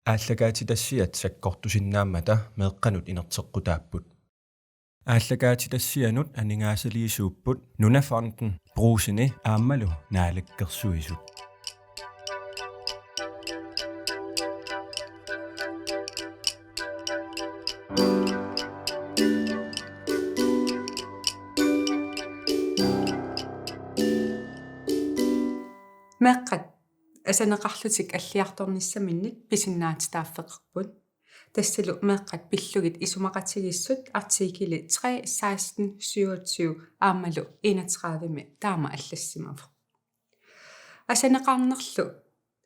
ааллагаати тассиат саккортусиннааммата меэкканут инертеққутааппут ааллагаати тассианут анингаасалиисууппут нунафарнтен брусини ааммалу наалаккерсуисут меэккат асанеқарлутик аллиарторниссаминник писиннаатитааффеқарпут тассалу меэккат пиллугит исумақатигиссут артикили 3 16 27 аамалу 31ми таама аллассимав асанеқарнерлу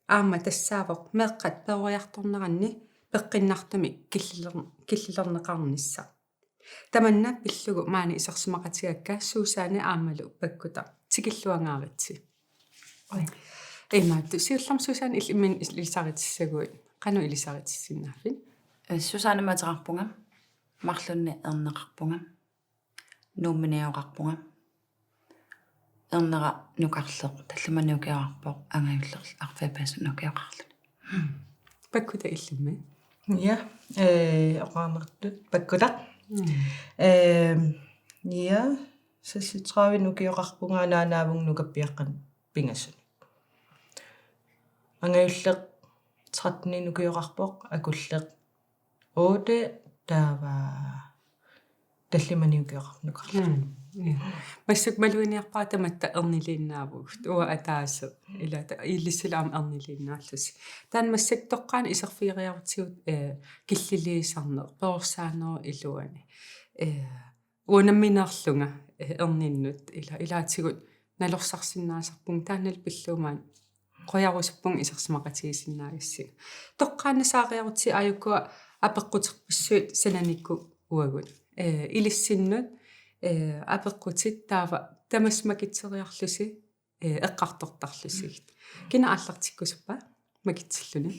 аама тассаавоқ меэккат перуриарторнеранни пеққиннартами киллилернеқарнисса таманна пиллугу маани исерсимақатигакка суусаани аамалу паккута тикиллуангааратси Emma, du siger Susanne ilmin ilisaritssaguit. Qanu ilisaritssinnaafin. Susanne materarpunga. Marlunne erneqarpunga. Nuuminiaqarpunga. Ernera nukarleq tallumanukiararpoq angayullerl arfaapaas nukiaqarlut. Pakkuta illimmi. Ja, oqarnertut pakkutaq. Ja, sassitravi nukiaqarpunga naanaavung nukappiaqqan pingassut. Angayulleq 13 nukiaqarpoq akulleq 8 taava tallimaniukiaqarnukarlu. Massuk maluiniarpaa tamatta erniliinnaavugut uwa ataasu ila illissilaam erniliinnaallus taan massak toqqaan iserfiiriarutigut killiliisarner peorsaanero iluani uunammineerlunga erninnut ilaatigut nalorsarsиннаасарпун тааннал пиллуумаан qoyarusuppung isersimaqatigisinnaagissig toqqaannasaaqiarutsi ajukkuа апеққутерпассуит сананикку уагут илиссиннут апеққутит таава тамассмакитсериарлуси эққартортарлусигит кина аллартиккусуппа макитсиллуни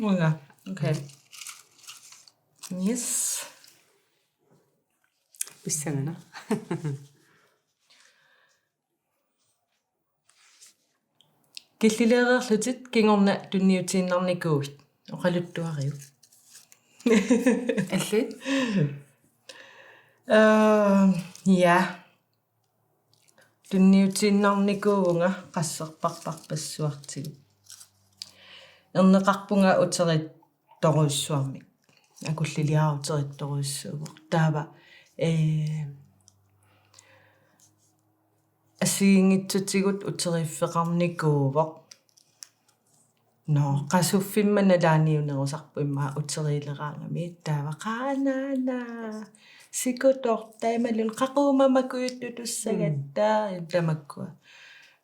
Уга. Okay. Yes. Bissangana Killileriarlutit kingorna tunniutiinnarnikuut oqaluttuariu. Allit? Ja. Tunniutiinnarnikuunga qasserparparpassuartigu. Erneqarpunga uterit toruissuarmik. Akulliliaruterit toruissuuvoq taava asiingitsutigut uteriiffeqarnikuuvoq no qasuffimmanalaaniunerusarpu imma uteriileraangami taava qaanaana sikutortaimalun qaquumamakuyuttutussagatta tamakkua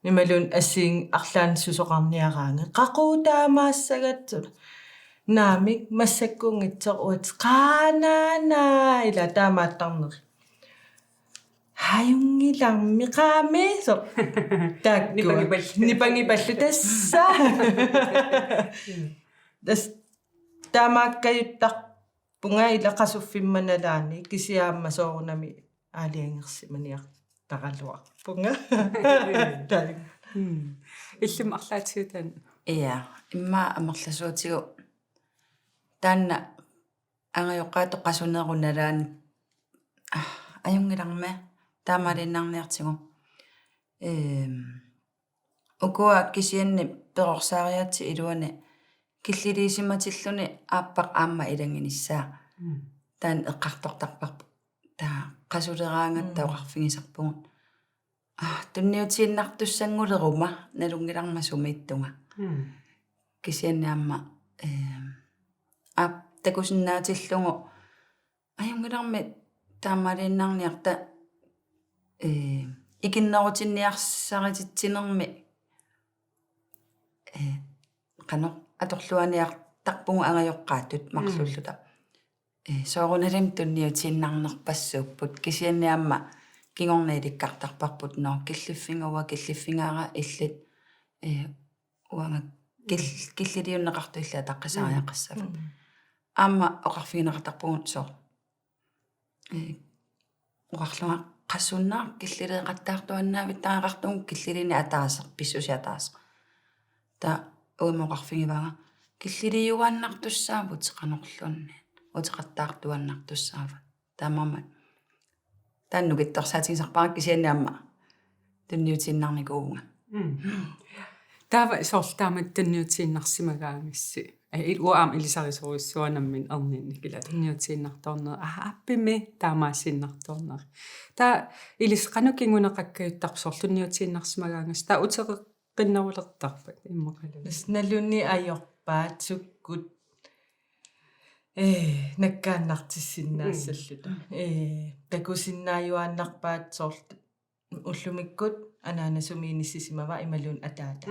nimalun asiing arlaan susoqarniaraanga qaquutaamaassagatsut naamik massakkuungitseruat qaanaana ila taamaattarneri Hayungilarmi qaami so takkua nipangipallu tassa das tamakkayuttarpunga ila qasuffimmanalaani kisiaamma soorunami aaliangersimaniaq taqaluarpunga illum арлаатигутан Ia, imma amerlasuutigu taanna angayuqqaatoqqasunerunalaani ajungilarma taamalinnarniartigu ukua kisianni peqorsaariatsi iluani killiliisimatilluni aappaq aamma ilanginissaa taan eqqartortarparpu taa qasuleraangatta oqarfigisarpugut tunniutiinnartussanguleruma nalungilarmasumi kisianni aamma aap takusinnaatillungu ajungilarmi taamalinnarniarta ikinnerutinnniarsaritittinermi qano atorluaniartarpungu angajoqqaattut marlulluta soorunalim tunniutiinnarnerpassuupput kisianniamma kingorniilikkartarparput no killiffinguwa killiffingaara illit uanga killiliunneqartuilla taqqasaariaqassava aamma oqarfigineqartarpugut so uqarlunga qassunnaa killiliqattaartuannaavit taaqartung killilini ataaser pissusi ataaser ta uimoqarfigivanga киллилиуааннартуссаавут канорлунни утеқартаартуаннартуссаава таамарма тааннукитторсаатигисарпарак кисианнаама тунниутииннарникуунга таава соорлтаамат танниутииннарсимагаангасси уаам илисарисоруиссуанаммин эрнинни кила танниутииннарторнер аппими таамаассиннарторнер таа илисқанукингунеқаккаюттарсор танниутииннарсимагаангас таа утеққиннерулертарпат иммақалу налунни аёрпаат суккут наккааннартиссиннаассаллута такусиннааюааннарпаат соорт уллумиккут анаанасумииниссисимава ималуун атаата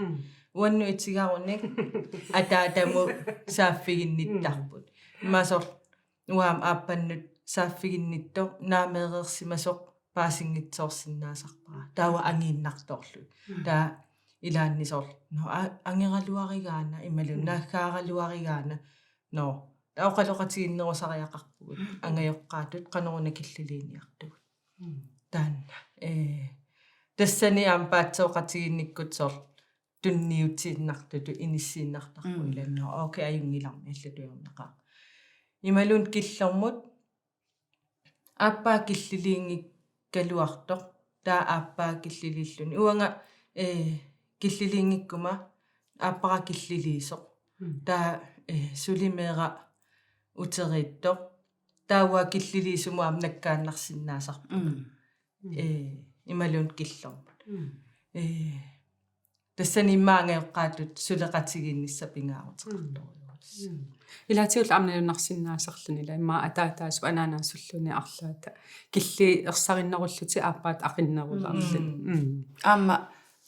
уанну итсигаруник атаатаму сааффигинниттарпут имасор уаам ааппаннут сааффигиннитто наамеерерсимасоқ паасингитсоорсиннаасарпара таава ангииннарторлут таа илааннисор но ангералуаригаана ималуун наахкааралуаригаана но таоқалоқатигиннерусариақарпугут ангайоққаатут қанеруна киллилиниартугут таанна тассани ампаатсооқатигинниккут соор тунниутииннартуту иниссииннартарпуиланно окей аюнгиларми аллатуйорнеқаа ималуун киллэрмут ааппаа киллилиингик калуартоқ таа ааппаа киллилиллуни уанга киллилиингиккума ааппара киллилиисоқ таа сулимеера утериттоқ таауа киллилиисумуам наккааннарсиннаасарпу ималуун киллэрмут тассани иммаангеэққаатут сулеқатигинниссапингаарутеқарторюус илаатиул амналуннарсиннаасерлуни ила имма атаатаасу анаанаассуллуни арлаата килли ерсариннеруллути ааппаат ақиннерулаарлун аама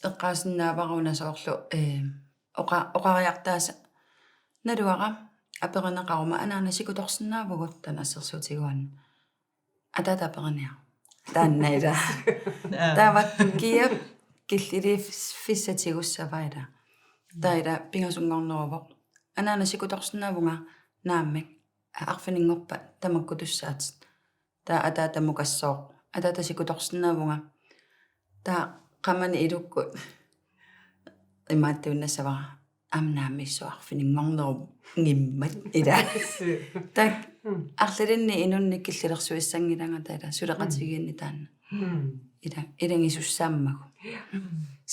эққаасиннааваруна соорлу оқариартааса налуара аперинеқарума анаанасикуторсинаавгут танассерсуутигуан атаата апериниа тааннаила тааватту киап киллилиф фиссатигуссавайда таида пингасунгорнеруво анаанасикуторсинаавунга нааммик арфинингорпа тамаккутуссаат таа атаата мукассоо атаата сикуторсинаавунга таа qamani ilukku имааттууннассавара амнаамиссуарфинингорнеру ngimmat ila tak арлалинни инунниккиллерсуиссангиланга таала сулеқатигиинни таана ила илангисуссааммагу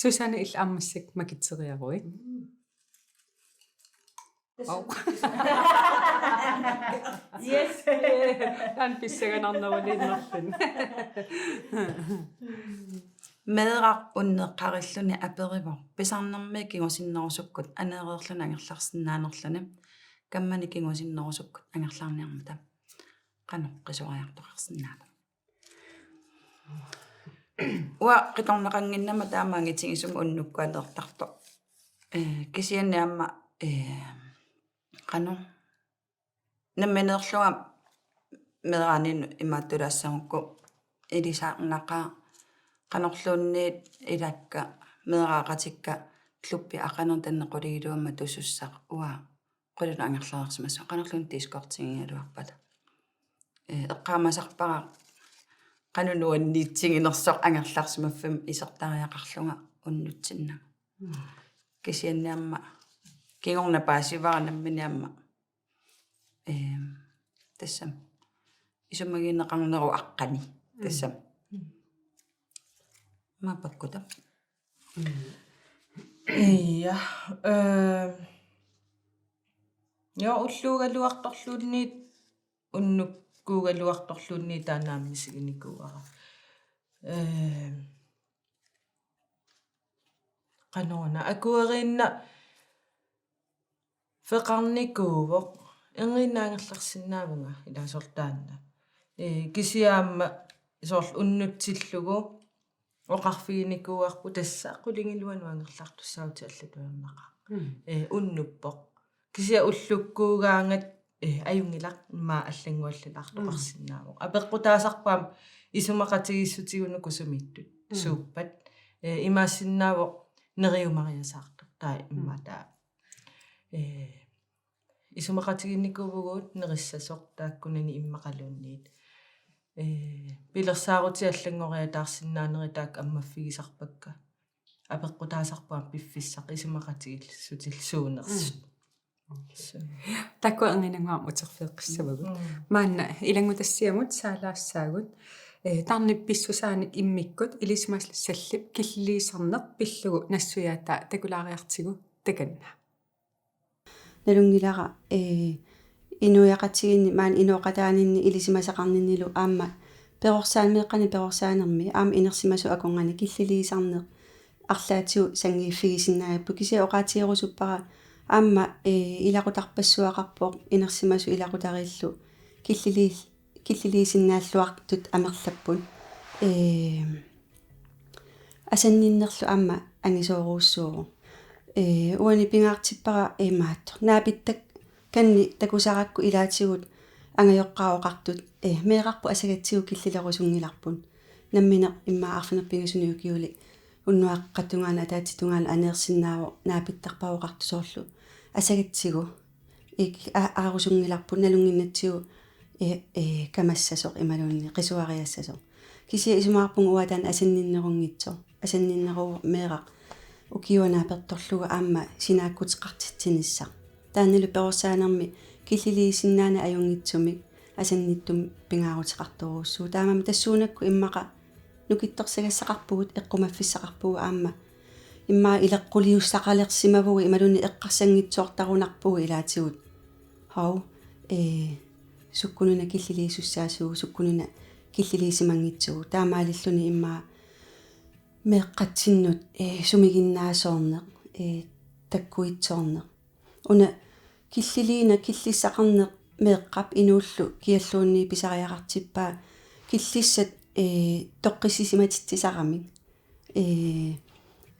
сусана ил аммассак макитсериаруи yes ан писсаганарнерулиннерлун медеқар уннеққариллуни аперивор писарнэрми кигусиннерусуккут анереерлун ангерларсинаанерлани каммани кигусиннерусуккут ангерлаарниармата қано қисориарторерсинаава уа қиторнеқангиннама таамаангитигисум уннуккуалеэртарто кисианниамма қано намменеерлуга медераанин имааттулаассагукку илисаақнақаа qanorluunniit ilakka meeraaqatikka kluppi aqanern tannequligilуамма тусуссақ уа qulun angerlaarsimasu qanorluun tiiskortingialuarpala eqqaamasarpara qanunuanniitsiginersoq angerlaarsimaffam isertariaqarlunga unnutsinnagu kisianniamma kingorna paasivaranammiниамма тассам исумагинеқарнеру аққани тассам мапаккута я уллуугалуарторлуунниит уннуккуугалуарторлуунни таанааммисигиникууара qanona akueriinna feqarnikuuvoq enginaangerlarsinnaavunga ilaasortaanna kisiaamma soorl unnutsillugu oqarfiginikuuarpu tassaaqqulingiluanu angerlartussaauti allatuarnaqa unnuppoq kisia ullukkuugaangat ajungilaq maa аллангуаллалаартоқарсинаавоқ апеққутаасарпаам исумақатигиссутигуну кусумиттут сууппат имаассиннаавоқ нериумариасаартоқ таа имматаа исумақатигинникуувгуут нериссасоқ тааккунани иммақалуунниит пилерсаарути аллангориатаарсинаанери таак аммаффигисарпакка апеққутаасарпаам пиффиссақ исумақатигиллсутил суунерс такуангинангуам утерфеэққиссавагут маанна илангутассиамут саалаассаагут тарнипписсусааник иммиккут илисмаасла саллип киллилиисарнеқ пиллугу нассуяатаа такулаариартигу таканна налунгилара инуяқатигинни маан инуоқатаанинни илисимасақарниннилу аама перорсаанмеэққани аама инерсимасу аконгани киллилиисарнеқ арлаатиу сангииффигисиннааппу кися оqaатиерусуппара аама илақутарпассуақарпоқ инерсимасу илақутариллу киллилиисиннааллуартут амерлаппут асанниннерлу аама ангисооруuссууру уани пингаартиппара мааттор наапиттак канни такусаракку илаатигут ангайоққаоқартут меэқарпу асагатсигу киллилерусунгиларпун намминеқ имма арфинерпингасуниу киули уннуаққатунгаана таатитунгаана анеерсиннааву наапиттарпаоқартусоорлу асагатсигу аарусунгиларпун налунгиннатсигу камассасоқ ималуунни қисуариассасоқ кисия исумаарпун уатаан асанниннерунгитсо асанниннеруу меэқақ укиуанааперторлуга аама синааккутеқартитсинисса тааннилу перорсаанерми киллилиисиннаана аюнгитсумик асанниттум пингаарутеқарторуussuu таамами тассуунакку иммақа нукитторсагассақарпугут эққумаффиссақарпугу аама иммаа илеққулиуссақалерсимавуги ималуни эққарсангитсуартарунарпугу илаатигут хау суккунуна киллилиисуссаасуу суккунуна киллилиисимангитсугу таамаалиллуни иммаа меэққатсиннут сумигиннаасоорнеқ таккуитсоорнеқ уна киллилиина киллиссақарнеқ меэққап инууллу киаллуунни писариақартиппаа киллиссат тоққиссисиматитсисарамик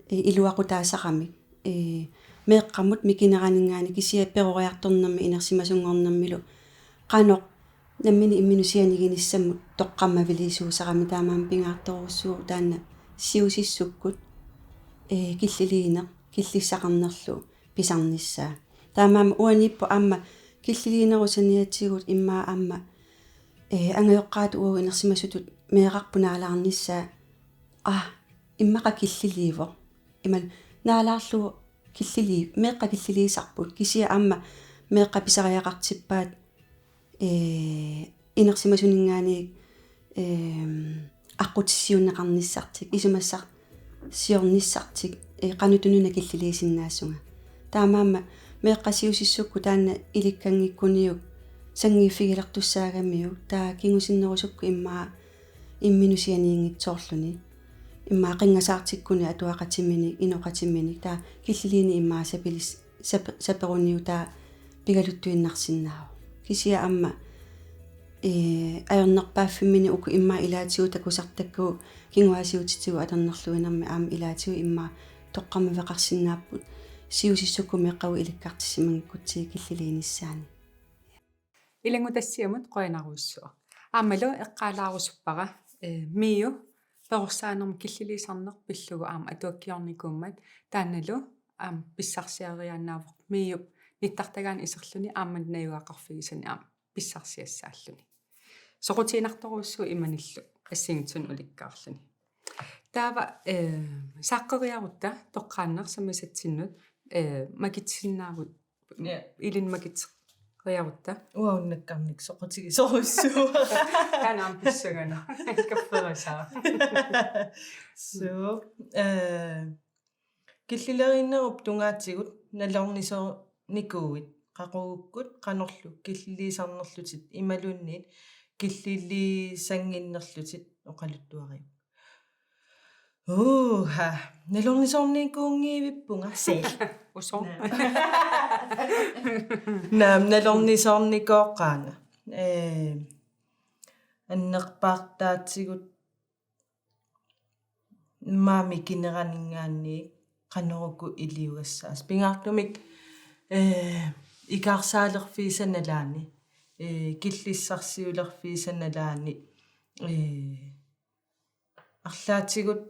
илуақутаасарамик меэққамут микинеранингаани кисия перориарторнэрми инерсимасунгорнэрмилу qaanoq наммини имминусианигиниссаммут тоққаммавилисуусарами таамаам пингаарторуссуу таанна сиусиссуккут киллилиинеқ киллиссақарнерлу писарниссаа таамаама уаниппу аама киллилиинерусаниатсигут иммаа аама ангайоққаат уу инерсимасутут меэқарпунаалаарниссаа иммақа киллиливо имал наалаарлу киллили меэққа киллилиисарпут кисия аама меэққа писариақартиппаат инерсимасунингаани аққутиссиуннеқарниссартик исумассар сиорниссартик qanutунуна киллилиисиннаассунга таамаама меэққасиусиссукку таанна иликкангиккуниук сангииффигилертуссаагаммиук таа кингусиннерусукку иммаа имминусианиингитсоорлуни иммаа қингасаартиккуни атуақатиммини иноқатиммини таа киллилиини иммаа сапилис саперуниу таа пигалуттуиннарсиннаава кисия амма аернерпааффиммини уку иммаа илаатигу такусартакку кингуасиутитигу атернерлуинерми аама илаатигу иммаа тоққамавеқарсинааппут сиусиссукку меққаву иликкартиссимангиккутсии киллилииниссаани илангутассиамут қоянаруссуа аамалу эққалаарусуппара миу перорсаанерми киллилиисарнеқ пиллугу аама атуаккиорникууммат таанналу аама писсарсиарианаавоқ миу ниттартагаан исерлүни ааман наюақарфигисани аама писсарсиассааллуни соқутиинарторуссуу иманиллу ассингитсун уликкаарлуни таава сааққериарутта тоққааннерсамасатсиннут макитсиннаагут илин макитсериарутта уауннаккарник соқутигисоруссуу танаам писсагана кафферасаа so киллилериннеруп тунгаатсигут налорнисо никууит qaqugukкут qanorlu killiliisarnerlutit imalunniit killiliisangиннерлутит oqaluttuariu налорнисорникуунгиивиппунга сел усоо налорнисорникооqqaana аннерпаартаатсигут маами кинеранингааник qanorukku iliugassаас pingaartumik икаарсаалерфиисаналаани киллиссарсиулерфиисаналаани арлаатигут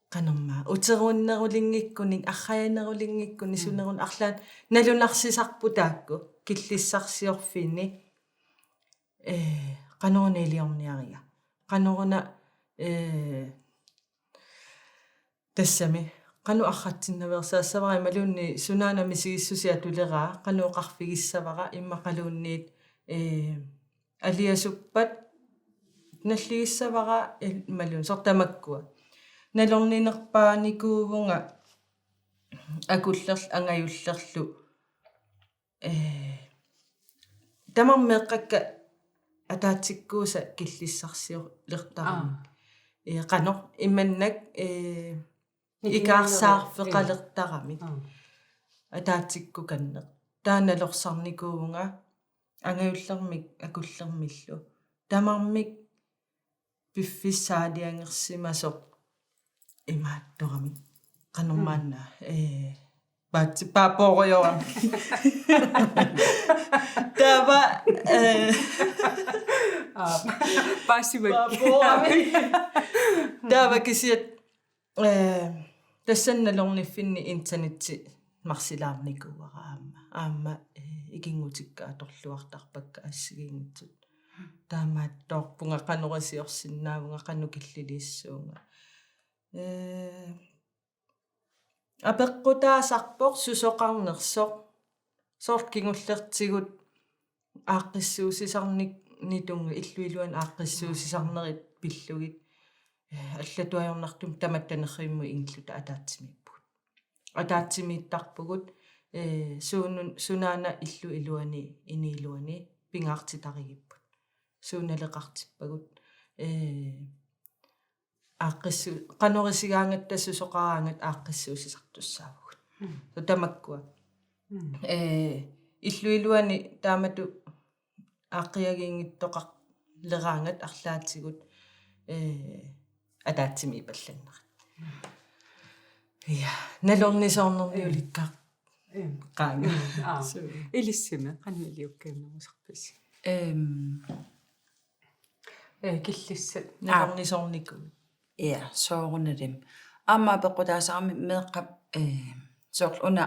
канамма утерууннерулингиккуник арраянерулингиккуни сунерун арлаат налунарсисарпу таакку киллиссарсиорфини канорунилиорниарига каноруна тассами qanu arratsinnaversaasavara imalunni sunaana misigissusia tuleraa qanu qarfigissavara immaqaluunniit aliasuppat nalligissavara imalun sortamakkua nalorninerpaanikuuvunga akullerl angajullerlu tamarmeeqqakka ataatsikkuusa killissarsiulertaram qano immannak ikaarsaarfeqalertaramit ataatsikku kanneq taanalorsarnikuuvunga angajullermik akullermillu tamarmik piffissaaliangersimasoq imaattoramik qanormaanna paappoqoyoram tava Passivat. tava kisiat тассанналорниффинни интернетти марсилаарникууара аама игингутикка аторлуартарпакка ассигингитсут таамааттоорпунга канорисиорсиннаавунга кану киллилииссуунга апеққутаасарпор сусоқарнерсоқ сооркингуллертигут ааққиссуусисарник нитунга иллуилуан ааққиссуусисарнерит пиллугит аллатуайорнартум таматтанерримму ингиллута атаатсимиппут атаатсимииттарпугут сунаана иллу илуани инилуани пингаартитаригиппут сууналеқартиппагут ааққиссу канорисигаангатта сусоқараангат ааққиссуусисартуссаавгут тамаккуа иллуилуани таамату ааққиагиингиттоқар лераангат арлаатигут атаатсими палланнера я налорнисоорнерниуликка qaanga Илиссиме qannuiliukkaannerusarpis киллиссат налорнисоорнику ja soorunalem amma pequtaasarami meeqqap soorl una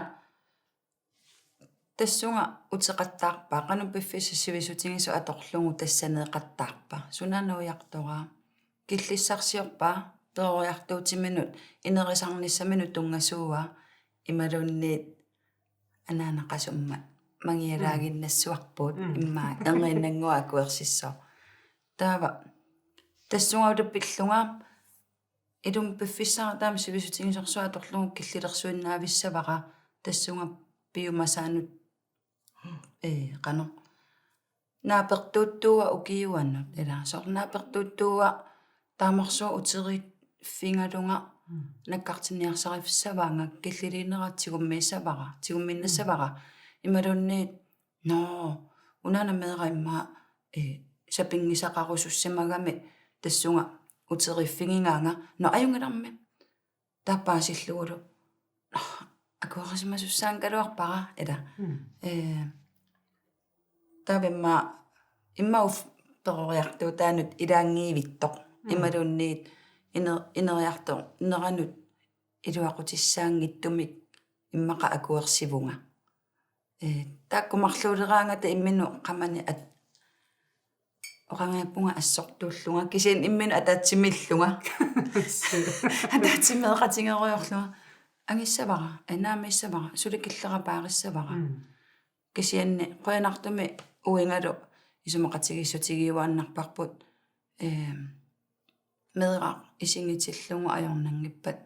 tassunga utseqattaarpa qanu piffississivisutingisu atorlugu tassaneeqattaarpa sunanuiartoraa killissarsiorpa peoriartuutiminut inerisarnissaminu tungasuua imalunniit anaanaqasumma mangialaaginnassuarpuut immaa erinangua akuersissor taava tassunga utupillunga idum piffissara taam sivisutingisorsua atorlugu killilersuinnaavissavara tassunga piumasaanut qano naapertuuttuuga ukiuannut ila sornaapertuuttuuga taamarsua uterit fingalunga nakkartiniarsarifissavaanga killiliineraatigummiissavara tigumminnassavara imalunniit no unaana meera imma sapingisaqarusussimagami tassunga uteriffingingaanga no ajungalarmi tappaasilluulu akuarasimasussaankaluarpara ila tavimma immauf peroriartuu taanut ilaangiivittoq imalunniit ineriartor neranut iluaqutissaaangittumik immaqa akuersivunga taakkumarluuleraangata imminu qamani at oqangaappunga assortuullunga kisiin imminu ataatsimillunga ataatsimmeeqatingeruyorlunga angissavara anaamissavara sulikillerapaarisavara kisianni qoyanartumi uingalu isumaqatigisutigiuaannarparput meera isingitillungu ajornangippat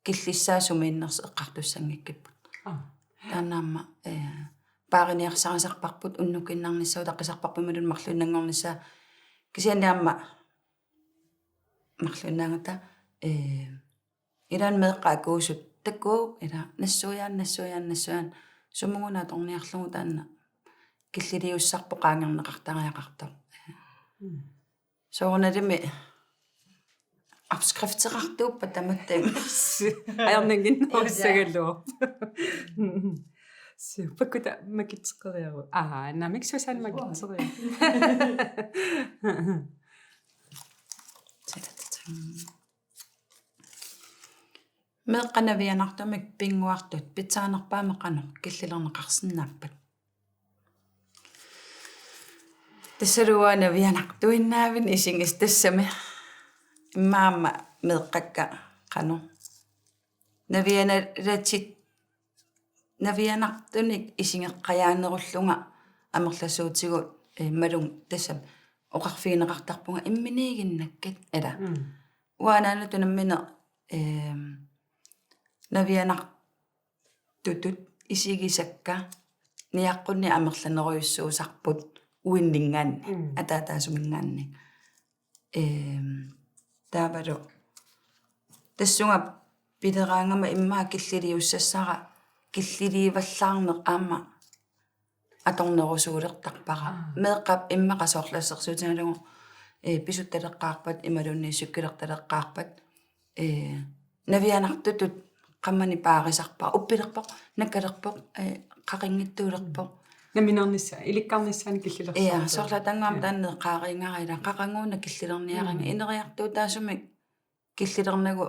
killissaasumiinnersi eqqartussangikkippat taanaamma paariniarsarasarparput unnukinnarnissau taqisarparpumalun marlunnangornissaa kisianniamma marlunnaangata ilan meeqqa akuusut takkuu ila nassuuyaan sumunguna torniarlugu taanna killiliussarpo qaangerneqartariaqartoq soornalimi abskrifterartuuppa tamattang ajornanginnerussagalluor pakkuta makitseqeriaru namik susan makitseriu meeqqanavianartumik pinguartut pitsaanerpaameqano killilerneqarsinnaappat tassaluanavianartuinnaavin isingis tassami immaamma meeqqakka qano navianartunik isingеққаяанеруллунга амерласуутигут малун тассам оқарфигинеқартарпунга имминигиннаккат ала уанаана тунаммина навианартутут исигисакка ниаққунни амерланеруйуссуусарпут уиннингаанни атаатаасумингаанни таавалу тассунга пилераангама иммаа киллилиуссассара киллиливаллаарнеқ аама аторнерусуулертарпара меэққап иммақасоорлассерсуутиналугу писутталеққарпат ималунни суккилерталеққарпат навианартутут qamani paarisarpa uppilерпоқ наккалерпоқ qaqinngittuulerpoq наминернисса иликкарнissaани киллилерсаа иа соорлатангаама таанне qaaringarila qaqanguuna киллилерниаринга инериартуу таасумик киллилернагу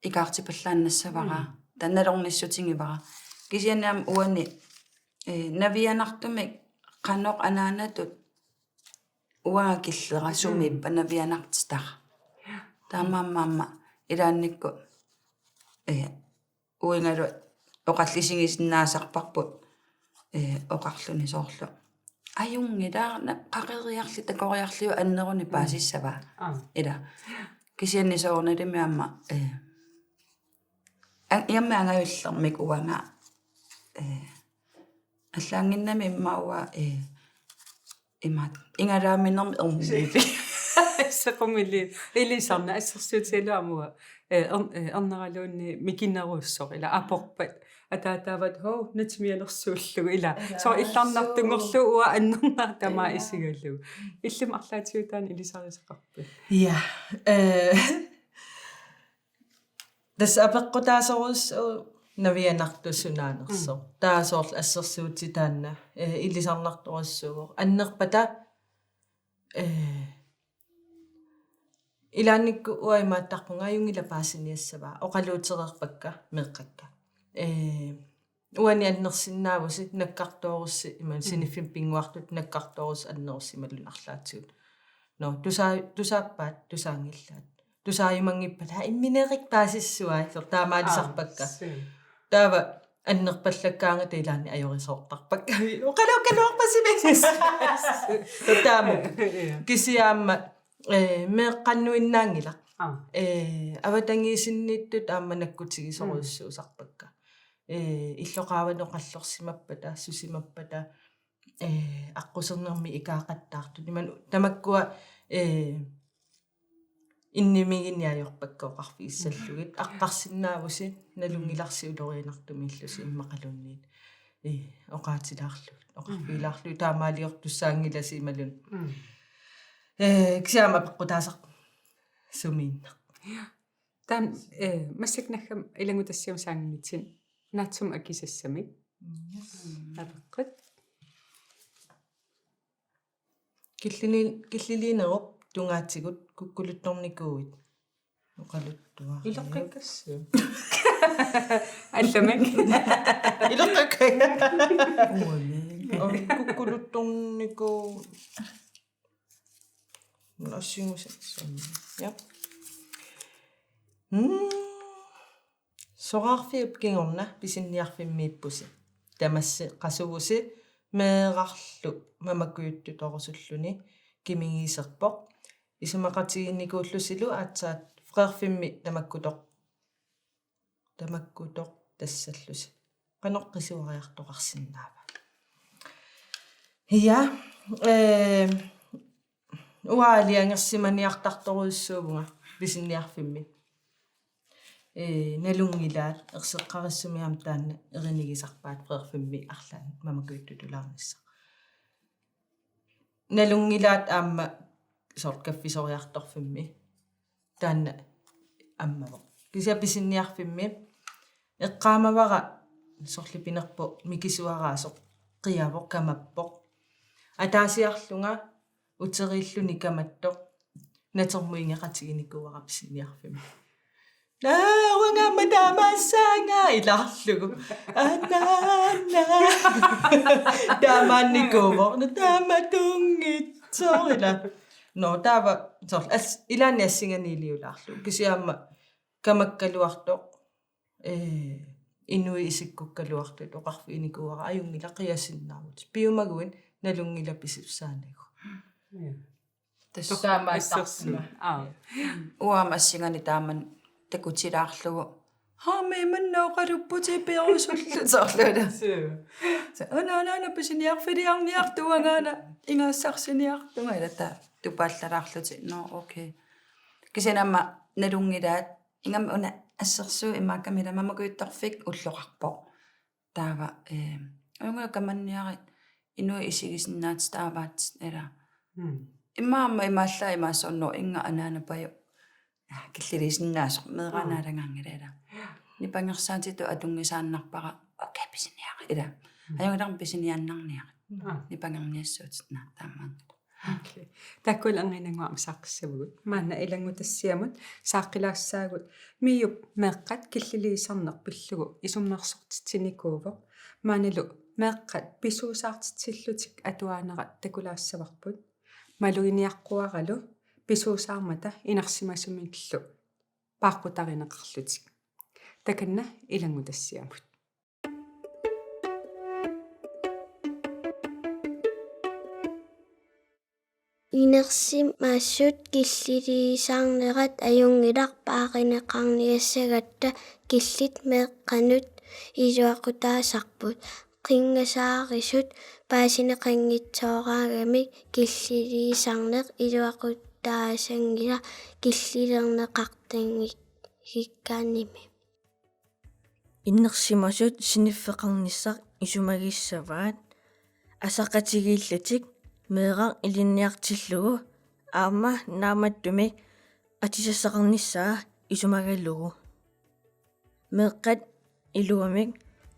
икаартипаллааннассавара танналорниссутингивара кисианаам уани навианартумик qanoq anaanatut уаа киллера сумиппа навианартитара таамаамаама илаанникку уингалу оқаллисигисиннаасарпарпут оқарлуни соорлу аюнгилаарна қақериарли такориарлиу аннеруни паасиссава ила кисианни соорналимиамма ямма ангаюллермик уанга аллаангиннами иммауа имат ингалааминнерми эрмули сеқумили илисарна ассерсуутилуамуа эрнералуунни микиннеруссоқ ила апорпат атаатаават хоо натимиалерсууллугу ила соо илларнартунгорлу уа аннернаа тамаа исигаллугу иллим арлаатиутаани илисарисеқарпу Ja. Das апеққутаасорус навианартуссунааnerсо таасоорл ассерсуутитаанна илисарнартуассуугоо аннерпата илаанникку уаймааттарпунга аюнгила паасиниассава оқалуутерерпакка меққакка уани аннерсиннаавуси наккартоорусси иман синиффин пингуартут наккартоорус аннерусси малунарлаатсуут но тусааппаат тусаангиллаат тусааюмангиппата имминерик паасиссуаа таамаалисарпакка таава аннерпаллаккаанга таилаани ajorисоортарпакка оқалууккалуарпасимис тааму кисиаама меэкканнуиннаангила аватангиисинниттут аама наккутигисоруссуусарпакка иллоqaаванеқаллорсимаппата сусимаппата аққусернерми икаақаттаартут иман тамаккуа иннимигиниаёрпакка оқарфииссаллугит аққарсинаавуси налунгиларсиулориинартумииллуси иммақалунниит оқаатилаарлу оқарфиилаарлу таамаалиортуссаангиласи ималун кисиама пеққутаасақ сумиинна тан массакнахам илангутассиум саангитсин наатсум акисассамик апеққат киллилинеруп тунгаатсигут куккулутторникууит оқалуттуа илоққаккассуу алламак илоққакка куккулутторникуу нассингусаксан я сораарфиуп кингорна писинниарфиммииппуси тамасси қасувуси меэрарлу мамакуйуттуторусуллуни кимигисерпоқ исумақатигинникууллусилу аатсаат фреерфимми тамаккутоқ тассаллуси каноққисуариартоқарсинаава я уаалиангерсиманиартарторуйссуувнга писинниарфимми налунгилаат ерсеққариссумиам таанна эринигисарпаат фреерфимми арлаан мамакуйуттутулаарнисса налунгилаат аама соркаффисориарторфимми таанна аммаво кися писинниарфимми эққаамавара сорлипинерпо микисуараасоқ қиавоқ камаппоқ атаасиарлунга утерииллуни каматтоқ натермуингеқатигиникуара писинниарфимми уангаама таамаассаанга илаарлугу анаана таамаанникууво тааматунгитсорила но таава сорл ас илаани ассинганиилиулаарлу кисиаама камаккалуартоқ inui isikkukaluartut oqarfiinikuara ajungila qiasinnaarmut piumaguin nalungila pisipsaanigu ассерсуу уамассигани тааман такутилаарлугу меманнооqalupputi перусуллу соорлуна она писиниарфилиарниартуагаана ингаассарсиниартунга илата тупааллалаарлути но окей кисенамма налунгилаат ингам уна ассерсуу имааккамила мамакуиттарфик уллоқарпо таава унга каманниари инуи исигисиннаат тааваат эла имаама имаалла имаасорно инга анаанапаю киллилисиннаасо меэранаалангангилала нипангерсаатиту атунгисааннарпара окей писиниари ила аюнгаларм писинианнарниари нипангерниассуутит на таамаан окей таккул ангинангуам сааққиссавгут маана илангутассиамут сааққилаассаагут миюп меэққат киллилисарнеқ пиллугу исуммерсортитсиникуувоқ маанилу меэққат писуусаартитсиллутик атуаанерат такулаассаварпут малугиниаққуаралу писуусаармата инарсимасумиллу пааққутаринеқарлутик таканна илангутассиамут инерсимаассут киллилисаарнерат аюнгиларпааринеқарниассагатта киллит меэққанут илуақутаасарпут қингасаарисут паасинеқангитсоораагамик киллилисаарнеқ илуақутаасангила киллилернеқартангик хиккааними иннерсимасут синиффеқарниссақ исумагиссаваат асақатигииллатик меэрар илинниартиллугу аама нааматтуми атисассақарниссаа исумагаллугу меэққат илуамик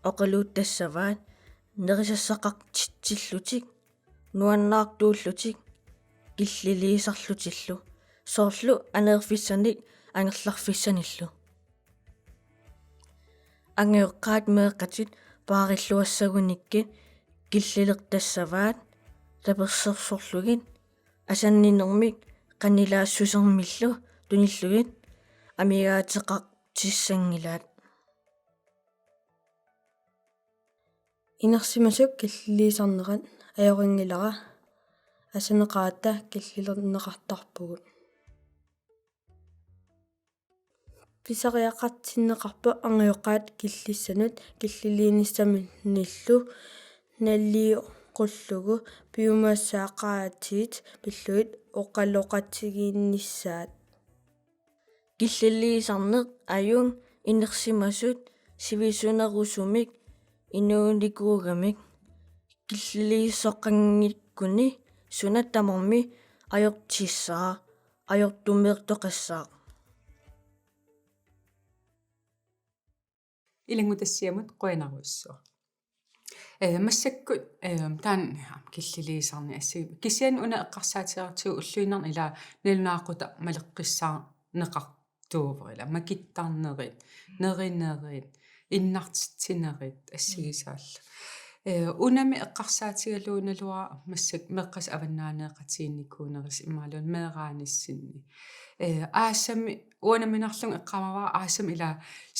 оқалууттассаваат нерисассақартиллутик нуаннаартууллутик киллилиисарлутиллу соорлу анеерфиссаник ангерларфиссаниллу ангеэққаат меэққатит паариллуассагуникки киллилертассаваат таперсерсорлугит асаннинермик канилаассусермиллу туниллугит амигаатеқартиссангилаат инерсимасук киллилисарнерат аёрингилара асанеқаата киллилернеқартарпугут писариақартиннеқарпу ангиоққаат киллиссанут киллилииниссаминниллу наллиоққуллугу пиумаассаақаатиит пиллуит оқалоқатигииннissaат киллилиисарнеқ аюн инерсимасут сивисунерусумик инууликуугамик киллилииссоққангиккуни сунаттаморми ajortissаа ajortumeertoqassаа илангутассиамут қуинаруссуа массаккут таан киллилиисарни ассиг кисиан уна эққарсаатиартуу уллуинарни ила налунааққута малеққиссаа неқартууверила макиттарнерит неринерит иннартитсинерит ассигисаалла унами эққарсаатигалууналуа массак меққас аваннаанеқатиинникуунерис имаалуун меэрааниссинни аасами уанаминарлун эққамава аасам ила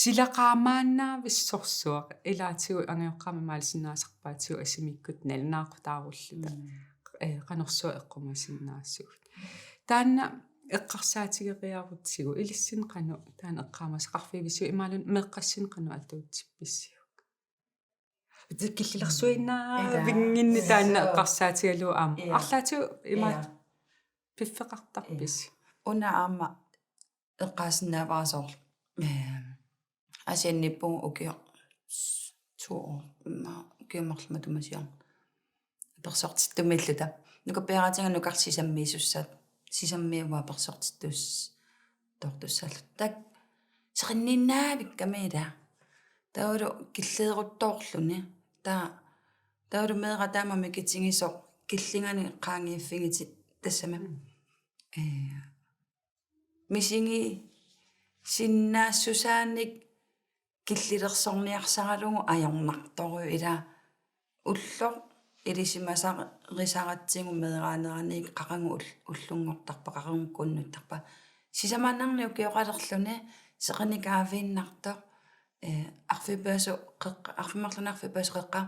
силақаамааннаа виссорсуақ илаатигу ангиоққама маалсинаасарпаатигу асимиккут налунааққутааруллута қанерсуа эққумасиннаассугут таанна эққарсаатигериарутсигу илиссин қану таана эққаамас қарфивису имаалун меққассин қану атуутсипписсиу киллилэрсуиннаа вингинни таанна эққарсаатигалуу аама арлаатигу имаат пиффеқартарпис уна аама эққаасиннааваасоор асианниппугу укио тоо укиумарлма тумасиар персортиттумиллута нукапеаратинга нукарсисаммиисуссаат сисаммиуа персортиттус тортуссалу так серинниннаавик камеда тауру киллеерутторлуни тауру меэра таамами китсигисо киллингани qaangiiffigiti тассама мисинги синнаассусааник киллилерсорниарсаралугу аёрнартору ила улло илисимасарисаратсигу меэраанераник qaqangu уллунгортарпа qaqangukkuunnuttарпа сисамааннарниу киоqalерлуни сеқаникаафииннарто арфипаасу қеққа арфимарлунарфипаасу қеққа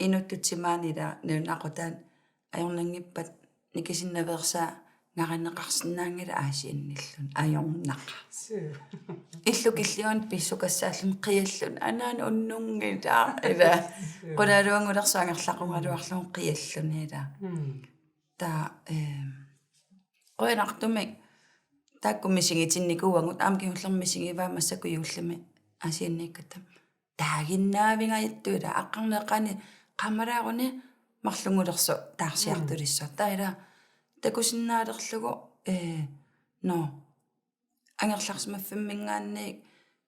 инуттутсимаанила нунақутаан ajornangippat nikisinnavерсаа ngarinneqarsinnaangila aasiannillun ajornaqa illu killiun pissukassaallum qiallun anaana unnungita ila qulaaluangulersaangerlaqungaluarluun qiallun ila ta qoinartumik taakkummisingitinnikuuangut aamkihullermisingiva massakuyuullami asianniikkatam taaginnaavingaittuila aqqarneqani qamalaaruни марлунгулерсо таарсиартулиссо таила такусиннаалерлугу но ангерларсимаффиммингаанни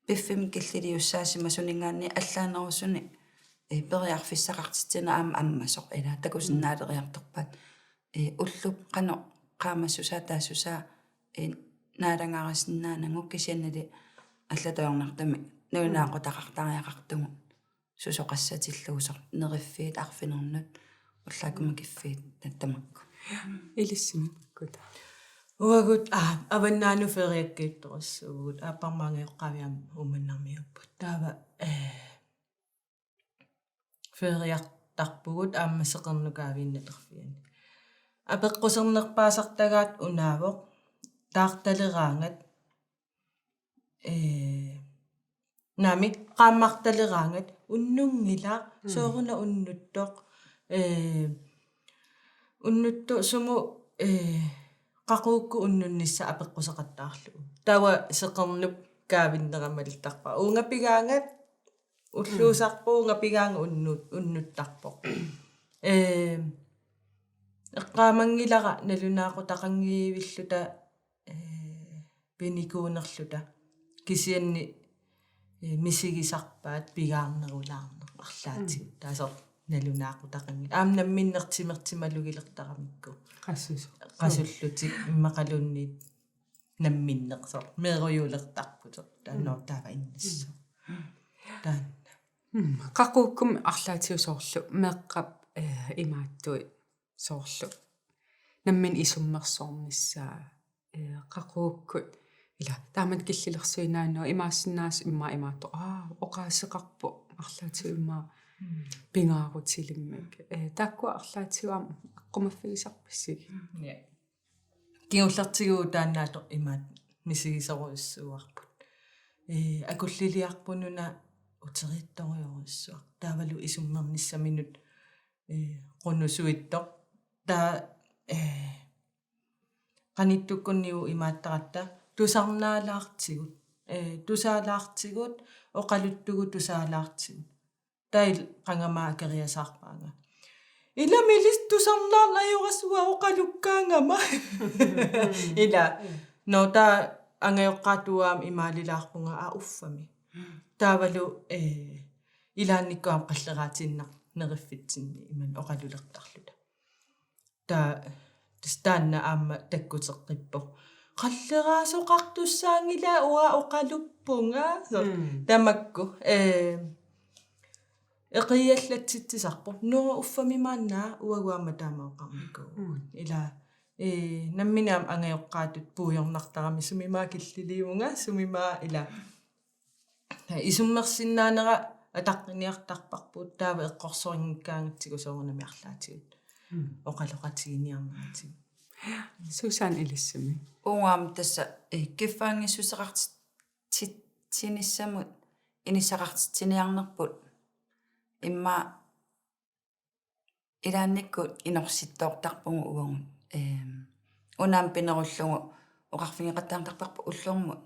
пиффим киллилиуссаасима сунингаанни аллаанерусуни периарфиссақартитсина аама аммасоқ ила такусиннаалериарторпат уллуп қано qaamassуса таассуса нааlangaarисиннаанангу кисианнали аллатоорнартами нунаақутақартариақартугу сусоқассатиллуусор нериффиит арфинернут уллаакума киффиит таттамакку илиссимиккута уагут аваннаану фериаккиитторассуугут ааппармаангеоққавиам уманнармиуппут таава фериартарпугут ааммасеқернукаавииннатерфиани апеққусернерпаасартагаат унаавоқ таарталераангат нами qaammartaleraangat unnungila sooruna unnuttoq unnuttu sumu qaquukku unnunnissa apeqquseqattaarlu tawa seqernup kaavinneramalittarpa uungapigaangat ulluusarpuungapigaanga unnuttarpoq eqqaamangilara nalunaaqutaqangiivilluta pinikuunerluta kisianni мисигисарпаат пигаарнерулаарнер арлаатиг таасер налунаақутақанги намминнертимертималугилертарамикку қасуллутик иммақалунниит намминнерсор меруйулертарпутер таанноо таава иннассо таан qaqquukkum арлаатиусоорлу меэққап имааттуи соорлу наммин исуммерсоорнissaa qaqquukkut ила таамат киллилерсуинаанноо имаассинаас имаатто оқаассеқарпу арлаатиу имаа пингаарутилиммак тааккуа арлаатиуам аққумаффигисарписсиг киуллартигуу тааннаато имаат мисигисеруиссуарпут акуллилиарпунуна утериитториориссуар таавалу исуммерниссаминут qunnusuittoq taa qanitukkunniu imaattarattaa тусаалаартигут оқалуттугу тусаалаартигут таил qangamaa акериасаарпаага иламилис тусарнаарлаюрасуа оқалуккаангама ила нота ангеоққаатуаам имаалилаарпунга уффами таавалу илаанниккуам қаллераатиннар нериффитсинни иман оқалулертарлута таа тстанна аама таккутеққиппо qalleraasoqartussaangila uа oqaluppunga tamakku eqiallatsitsisarpo nuga uffamimaannaa uaguama taamaoqarnikku ila namminaam angajoqqaatut puujornartarami sumimaa killiliunga sumimaa ila isummersinnaanera ataqqiniartarparpuut taava eqqorsoringikkaangatsigu soorunami arlaatigut oqaloqatiginiarmaati Susan ilissimi унгам тасса киффаангиссусеқартитсинissamут инисақартитсиниарнерпут имма илаанниккут инорситтоортарпугу угунгут унаам пинеруллугу оқарфингеқаттаартарпарпу уллуормут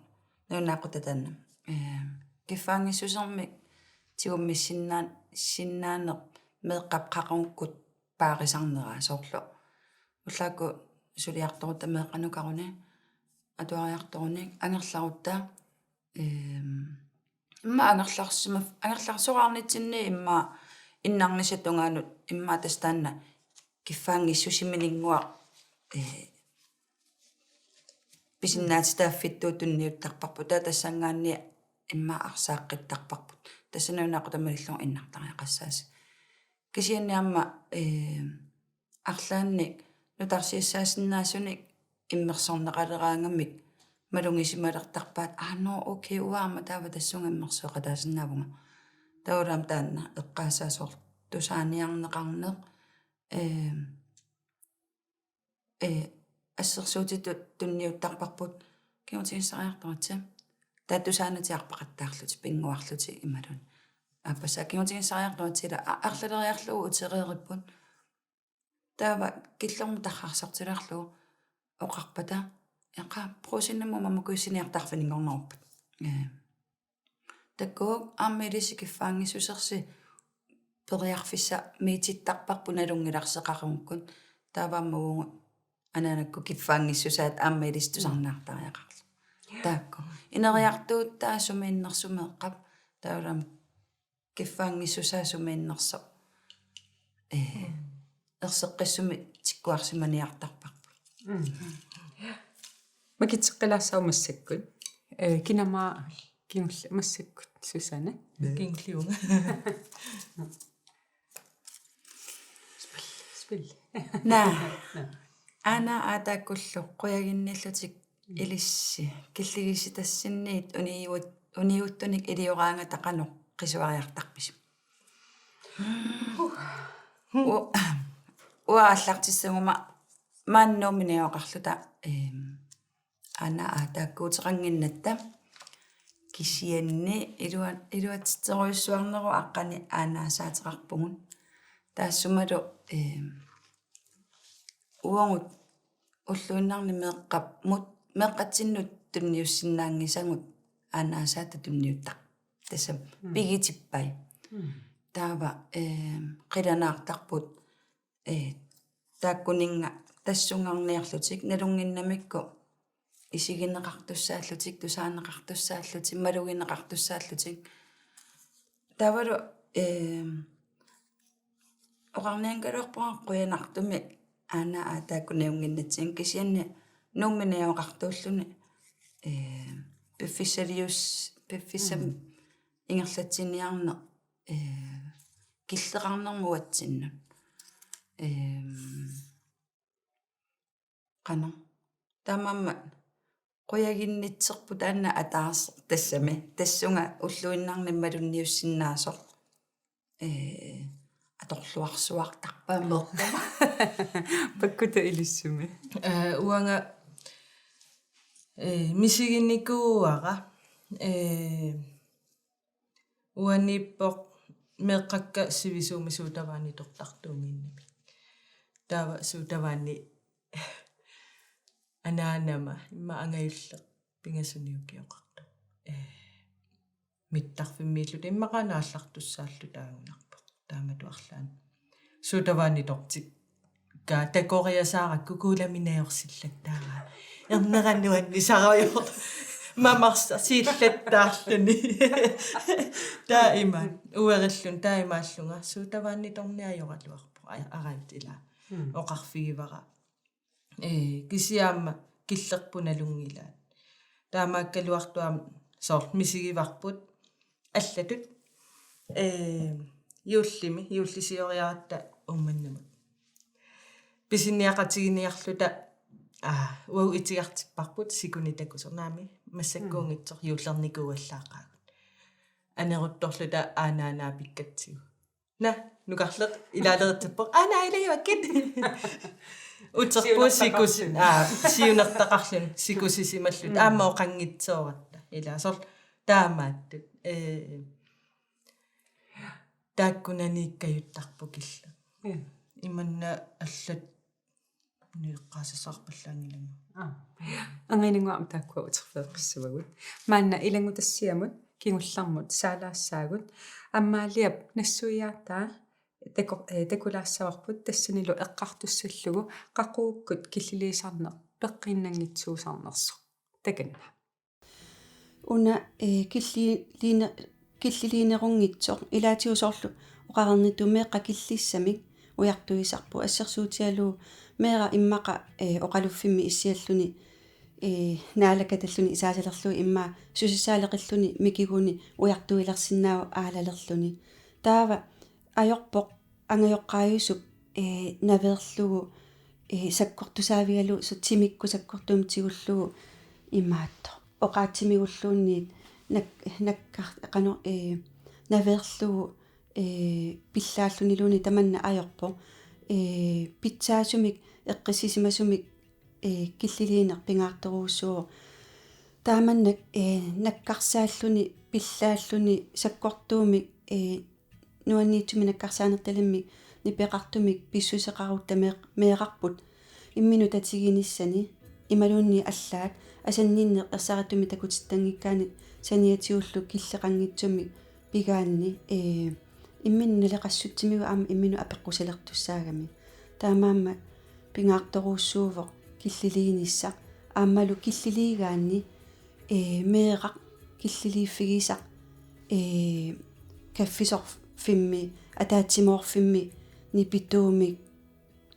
нунаақутатаанна киффаангиссусермик тигуммиссиннаанер меэққапқақунгкут паарисарнераа соорлу уллаакку сулиарторута меэққанукаруни атуариарторуник ангерларутта имма ангерларсораарнитсинни имма иннарнисатунгаанут имма тастаанна киффаангиссусимилингуа писиннаатитааффиттуутунниуттарпарпу таасангаанни имма арсааққиттарпарпут тассанунаақутамалиллугу иннартариақассаас кисианниарма арлаанник нутарсиассаасиннаасуник иммерсорнеқалераангамик малунгисималертарпаат окей уаама таава тассунгаммерсоқатаасиннаавунга таулаам таанна эққаасаасоор тусааниарнеқарнеқ ассерсуутиту тунниуттарпарпут киутигиссариартуатса таатусаанатиарпақаттаарлути пингуарлути ималун аппаса киутигиссариартуатсила арлалериарлугу утереериппут таава киллерму тархарсартилаарлугу оқарпата яқа просиннаму мамакуиссиниартарфанингорнеруппут таккоо аммилисикиффаангиссусерси периарфисса миититтарпарпу налунгиларсеқарумуккут таавааммагунгу анаанакку киффаангиссусаат аммилистусарнаартариақарлу таакку инериартуут таасумииннерсумеэққап таулам киффаангиссусаасумииннерсо ерсеққиссуми тиккуарсиманиартарпарпу макитсеққилаассау массаккут кинамаа кинулла массаккут Сусана Кинглиунга. спил ана атаккуллу қуягинниллутик илисси киллигиси тассинниит униуттуник илиораанга тақано қисуариартарпис уааллартиссагума мааннууминиоқарлута ана атаккуутеқангиннатта кисианни илуатситеруиссуарнеру аққани аанаасаатеқарпугун таассумалу уонгут уллуиннарни меэққап меэққатсиннут тунниуссиннаангисангут аанаасаата тунниуттар тассам пигитиппай таава қиланаартарпут тааккунинга тассунгарниарлутик налунгиннамикку исигинеқартуссааллутик тусаанеқартуссааллутик малугинеқартуссааллутик тавалу оqarniangaluarpora quyanartumi aana aataakkunaunginnatsin kisianni nuummineoqartuulluni piffissam ingerlatsiniarne killeqarnermuatsinnu qana tamamma quyaginnitserpu taanna ataars tassami tassunga ulluinnarnimmalunniussinnaasor аторлуарсуартарпаамеэртама паккута илиссуми Уанга мисигинникууара уаниппоқ меэққакка сивисууми суутаваани тортартуумииннами таава суутаваани анаанама имма ангаюллеқ пингасуниукиоқарта миттарфиммииллут иммақанааллартуссааллу таагунарпо тааматуарлаан суутаваани тортик ка такориасаара кукуламинаёрсиллаттаара ернераннуан нисараёр мамарса сииллаттаарлуни таиман уериллун таимааллунга суутаваани торниаёралуарпо араит ила оқарфигивара кисиаама киллерпуналунгилаат таамааккалуартуам соор мисигиварпут аллатут юуллисиориаратта умманнамут писинниақатигиниарлута уау итигартиппарпут сикуни такусернаами массаккуунгитсор юуллерникууаллаақаагут анерутторлута аанаанаа пиккатсигу нукарлеқ илаалеритсаппоқ илаюаккит утерпуу сикус сиунертақарлун сикусисималлут аамао қангитсооратта илаасор таамааттут тааккунанииккаюттарпу килла иманна аллат ниэққаасасаарпаллаангилама ангинингуам тааккуа утерфеэққиссуагут маанна илангутассиамут кигуллармут саалаассаагут аммаалиап нассуиаартаа такулаассаварпут тассанилу эққартуссаллугу қақууккут киллилисарнеқ пеққиннангитсуусарнерсо таканна уна киллилинерунгитсоо илаатиусоорлу оқарернитумеэққа киллиссамик уяртуисарпу ассерсуутиалу меэра иммақа оқалуффимми иссиаллуни наалакаталлуни исаасалерлуи имма сусисаалеқиллуни микигуни уяртуилерсинаау аалалерлуни таава ajorpoq angajoqqaayusup naveerlugu sakkортусаавигалу сутсимикку саккортуумтигуллугу имаатто оqaатимигуллуунниит наккар qano наверлугу пиллааллунилууни таманна аёрпо питсаасумик эққиссисимасумик киллилиинер пингаарторуussуо тааманнак наккарсааллуни пиллааллуни саккортуумик нуанниитсуми наккарсаанерталимми нипеқартумик писсусеқарут меэқарпут иммину татигиниссани ималуунни аллаат асаннинне ерсаратуми такутиттангиккаани саниатиуллу киллеқангитсуми пигаанни иммин налеқассутсимигу аама иммину апеққусалертуссаагами таамаама пингаарторуuссуувоқ киллилиинисса аамалу киллилиигаанни меэқақ киллилииффигисақ каффисорфимми атаатсимоорфимми нипитуумик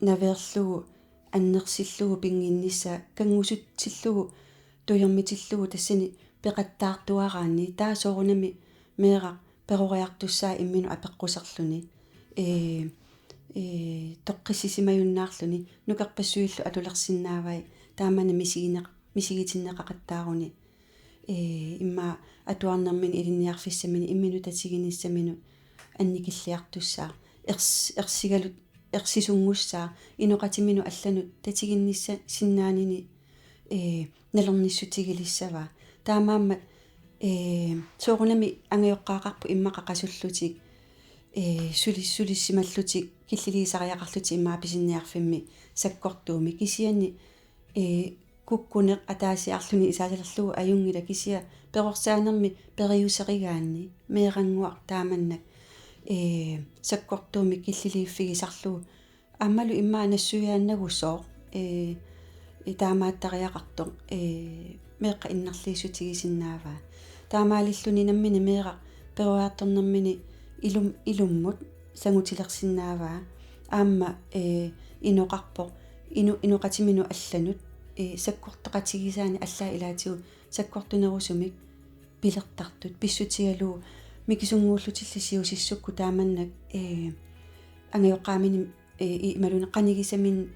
наверлугу аннерсиллугу пингиннисса кангусутсиллугу туйермитиллугу тассани пеқаттаартуараани таасоорунами меэқақ перориартуссаа иммину апеққусерлуни тоққиссисимаюннаарлуни нукерпассуиллу атулерсиннаавай таамана мисигитиннеқақаттааруни имма атуарнэрмин илинниарфиссамини иммину татигиниссамину анникиллиартуссаа ерсигалут ерсисунгуссаа иноқатимину алланут татигиннисса синнаанини налерниссутигилиссава таамаама соорунами ангиоққаақарпу иммақақасуллутик сулиссималлутик киллилисариақарлути иммааписинниарфимми саккортууми кисиани куккунеқ атаасиарлуни исаасалерлугу аюнгила кисия перорсаанерми периусеригаанни меерангуар тааманнак саккортууми киллилииффигисарлугу аммалу иммаа нассуяаннагусоо таамааттариақарто меэққа иннарлиисутигисиннааваа таамаалиллуни наммини меэра перуаарторнэрмини илуммут сангутилерсиннааваа аама иноқарпо иноқатимину алланут саккортеқатигисаани аллаа илаатигу саккортунерусумик пилертартут писсутигалуу микисунгууллутиллисиусиссукку тааманнак ангиоққаамини ималуни қанигисамин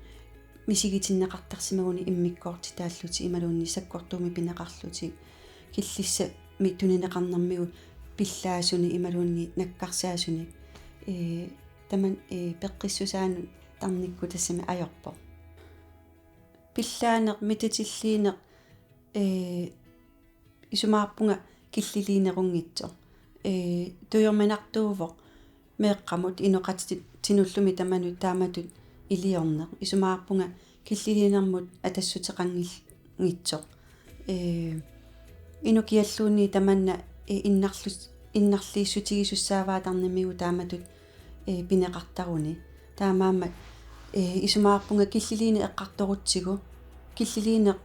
мисигитиннеқартарсимагуни иммиккоорти тааллути ималуунни саккортууми пинеқарлути киллисса миттунинеқарнэрмигу пиллаасуни ималуунни наккарсаасуни таман пеққиссусаану тарникку тассами аёрпо пиллаанеқ митатиллиинеқ исумаарпунга киллилиинерунгитсо туйорманартуувоқ меэққамут иноқати тинуллуми таманут тааматут илиорнеқ исумаарпунга киллилиинермут атассутеқангитсо инукиаллуунни таманна иннарлииссутигисуссааваатарнимигу тааматут пинеқартаруни таамаама исумаарпунга киллилиини эққарторутсигу киллилиинеқ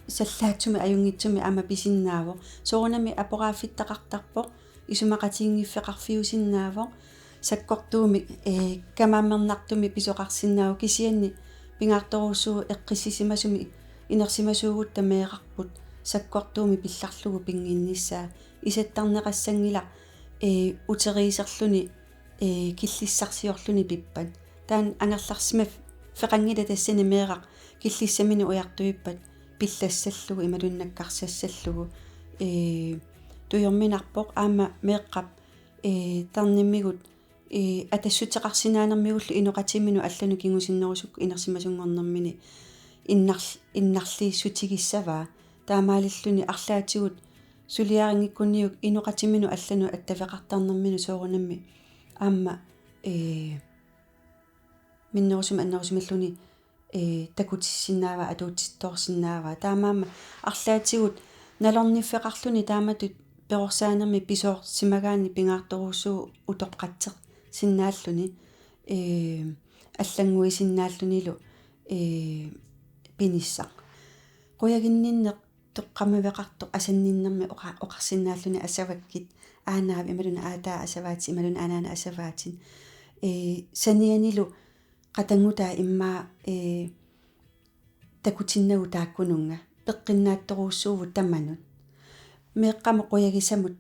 саллаатсуми аюнгитсуми аама писиннаавоқ соорунами апорааффиттақартарпоқ исумақатингиффеқарфиусиннаавоқ саккортуумик камааммернартуми писоқарсинаау кисианни пингаарторуссуу эққиссисимасуми инерсимасуугут тамеэқарпут саккортууми пилларлугу пингинниссаа исаттарнеқассангила утериисерлуни киллиссарсиорлуни пиппат таан ангерларсима феқангила тассани меэқақ киллиссамини уяртуиппат пиллассаллугу ималуннаккарсассаллугу туйорминарпоқ аама меэққап тарниммигут атассутеқарсинаанермигуллу иноқатимину аллану кингусиннерусукку инерсимасунгорнэрмини иннарлииссутигиссаваа таамаалиллуни арлаатигут сулиарингиккунниук иноқатимину аллану аттавеқартарнэрмину соорунамми аама миннерусум аннерусумиллуни такутиссиннаава атуутитторсиннаава таамаама арлаатигут налорниффеқарлуни тааматут перорсаанерми писоорсимагаани пингаарторуусуу утоққатсеқ синнааллуни аллангуисиннааллунилу пинисса қуягинниннеқ тоққамавеқартоқ асанниннэрми оқарсиннааллуни асаваккит аанаав ималуна аатаа асаваати ималуна анаана асаваатин санианилу qatangутаа иммаа такутиннагу тааккунунга пеққиннаатторуussууву таманут меэққаму қуягисамут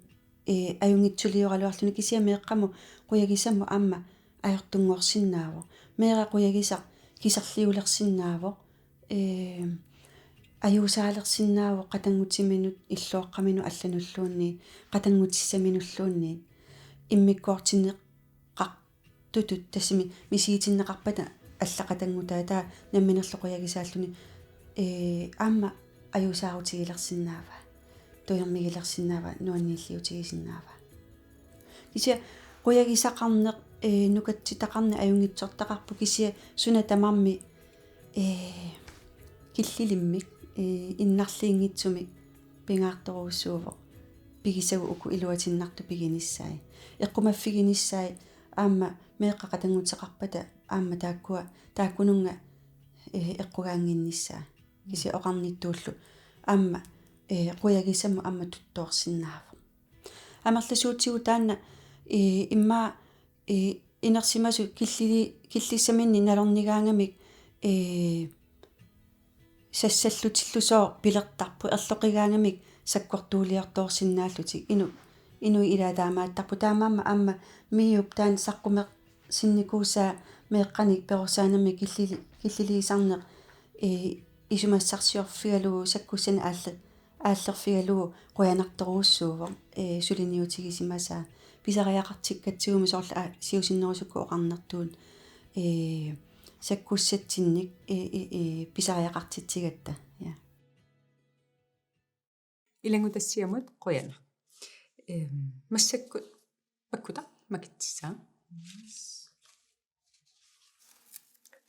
аюнгитсулиоралуарлуни кисия меэққаму қуягисаму аама аёртунгорсиннаавоо меэра қуягисақ кисарлиулерсиннаавоо аюусаалерсиннааву qatangutiminut иллуаққамину аллануллуунни qatangutissamiнуллуунни иммиккуартинеқ qартутут тассими мисиитиннеқарпата аллақатангутаа таа намминерлоқуягисааллуни аама аюусаарутигилерсиннаава туйермигилерсиннаава нуаннииллиутигисиннаава кися қуягисақарнеқ нукатситақарна аюнгитсортақарпу кisia суна тамарми киллилиммик иннарлиингитсуми пингаарторуссуувоқ пигисагу уку илуатиннарту пигиниссаи эққумаффигиниссаи аама меэққақатангутеқарпата аама тааккунунга эққугаангинниссаа кися оқарниттууллу аама қуягисаму аама туттуорсиннааву амерласуутсигу таанна имма инерсимасу киллиссаминни налорнигаангамик сассаллутиллусоо пилертарпу ерлоқигаангамик саккортуулиарторсиннааллутик инуи илаатаамааттарпу таамаама аама миуп таан саққумеқ синникуусаа меэққаник перусаанами киллилисарнеқ исумассарсиорфигалугу саккуссана ааллерфигалугу қуянарторуссуувоқ сулиниутигисимасаа писариақартиккатсигуми сорла сиусиннерусукку оқарнертуун саккуссатсинник писариақартитсигатта я илангутассиамут қуяна массаккут паккута макитсаа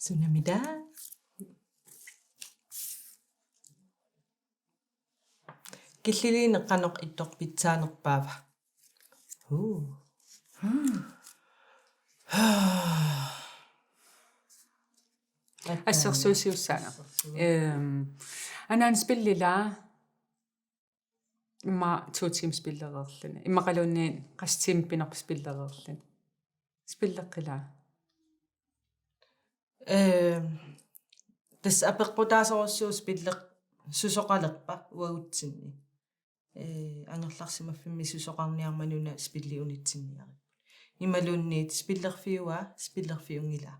Sunamida. Killiliineqqanoq ittorpitsaanerpaava. ассерсуусиуссаана анаан спиллилаа имма 2 times спиллереерлуни иммақалуунниин qastим пинерп спиллереерлуни спиллеққилаа тас апеққутаасоруссуус пиллеқ сусоқалерпа уагутсинни ангерларсимаффимми сусоқарниармануна спиллиунитсинниари ималуунниит спиллерфиунгила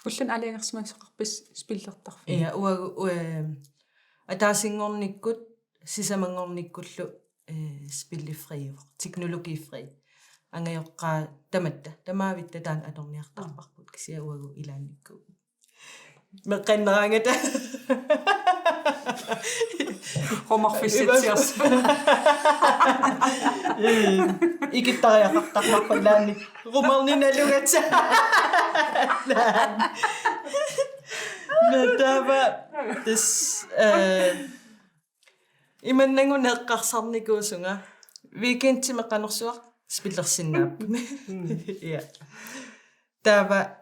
уллун алиангерсимаасоқарпис спиллертарфи я уагу атаасингорниккут сисамангорниккуллу спиллифриув технологифри ангайоққаа таматта тамаавитта таан аторниартарпарпут кисиа уагу илаанникку меққиннераангата хомарфисситсиарс икиттариақартарпарпалаанни румарниналугатса натава тас иманнагунеэққарсарникуусунга викендтимеққанерсуақ спиллерсиннааппуни я тава